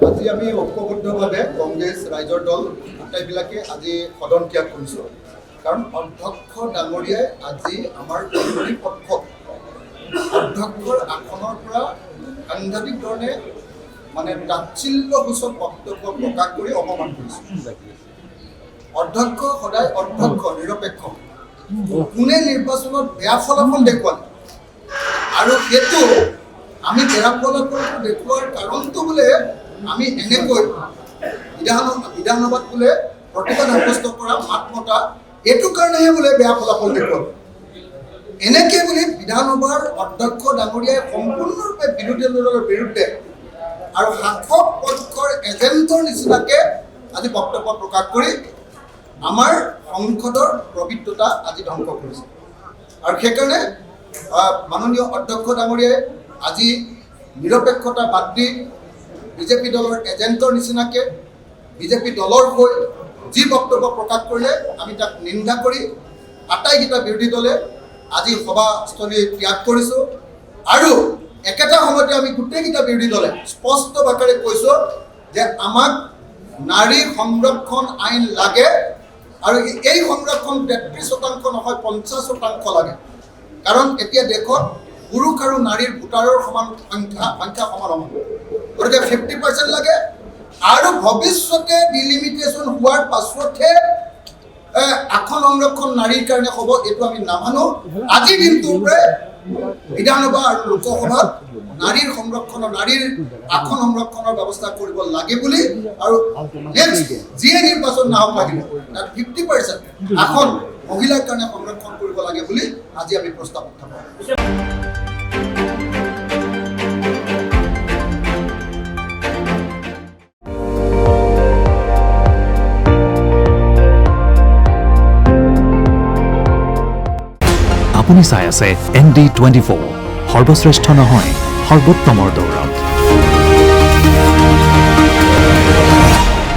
আজি আমি ঐক্যবদ্ধভাৱে কংগ্ৰেছ ৰাইজৰ দল আটাইবিলাকে আজি সদন ত্যাগ কৰিছোঁ। কাৰণ অধ্যক্ষ ডাঙৰীয়াই আজি আমাৰ বিৰোধী পক্ষক অধ্যক্ষৰ আসনৰ পৰা সাংঘাতিক ধৰণে তাচ্ছিল্যসূচক বক্তব্য প্ৰকাশ কৰি অপমান কৰিছে। অধ্যক্ষ সদায় অধ্যক্ষ নিৰপেক্ষ, কোনে নিৰ্বাচনত বেয়া ফলাফল দেখুৱালে আৰু সেইটো আমি বেয়া ফলাফল দেখুওৱাৰ কাৰণটো বোলে আমি এনেকৈ বিধানসভাত বোলে প্ৰতিবাদ সাব্যস্ত কৰা মাত মতা এইটো কাৰণেহে বোলে বেয়া ফলাফল দেখুৱাব। এনেকৈ বুলি বিধানসভাৰ অধ্যক্ষ ডাঙৰীয়াই সম্পূৰ্ণৰূপে বিৰোধী দলৰ বিৰুদ্ধে আৰু শাসক পক্ষৰ এজেণ্টৰ নিচিনাকৈ আজি বক্তব্য প্ৰকাশ কৰি আমাৰ সংসদৰ পবিত্ৰতা আজি ধ্বংস কৰিছে। আৰু সেইকাৰণে মাননীয় অধ্যক্ষ ডাঙৰীয়াই আজি নিৰপেক্ষতা বাদ দি বিজেপি দলৰ এজেণ্টৰ নিচিনাকৈ বিজেপি দলৰ হৈ যি বক্তব্য প্ৰকাশ কৰিলে আমি তাক নিন্দা কৰি আটাইকেইটা বিৰোধী দলে আজি সভাস্থলী ত্যাগ কৰিছোঁ। আৰু একেটা সময়তে আমি গোটেইকেইটা বিৰোধী দলে স্পষ্ট ভাষাৰে কৈছোঁ যে আমাক নাৰী সংৰক্ষণ আইন লাগে আৰু এই সংৰক্ষণ 33% নহয় 50% লাগে। কাৰণ এতিয়া দেশত পুৰুষ আৰু নাৰীৰ ভোটাৰৰ সমান সংখ্যা সমান, গতিকে 50% লাগে। আৰু ভৱিষ্যতে ডিলিমিটেশ্যন হোৱাৰ পাছতহে আসন সংৰক্ষণ নাৰীৰ কাৰণে হ'ব, এইটো আমি নামানো। আজিৰ দিনটোৰ পৰাই বিধানসভা আৰু লোকসভাত নাৰীৰ আসন সংৰক্ষণৰ ব্যৱস্থা কৰিব লাগে বুলি, আৰু নেক্সট যিয়ে নিৰ্বাচন নহওক লাগিলে তাত 50% আসন মহিলাৰ কাৰণে সংৰক্ষণ কৰিব লাগে বুলি আজি আমি প্ৰস্তাৱ উত্থাপন কৰিছোঁ। আপুনি চাই আছে ND24, সৰ্বশ্ৰেষ্ঠ নহয় সৰ্বোত্তমৰ দৌৰত।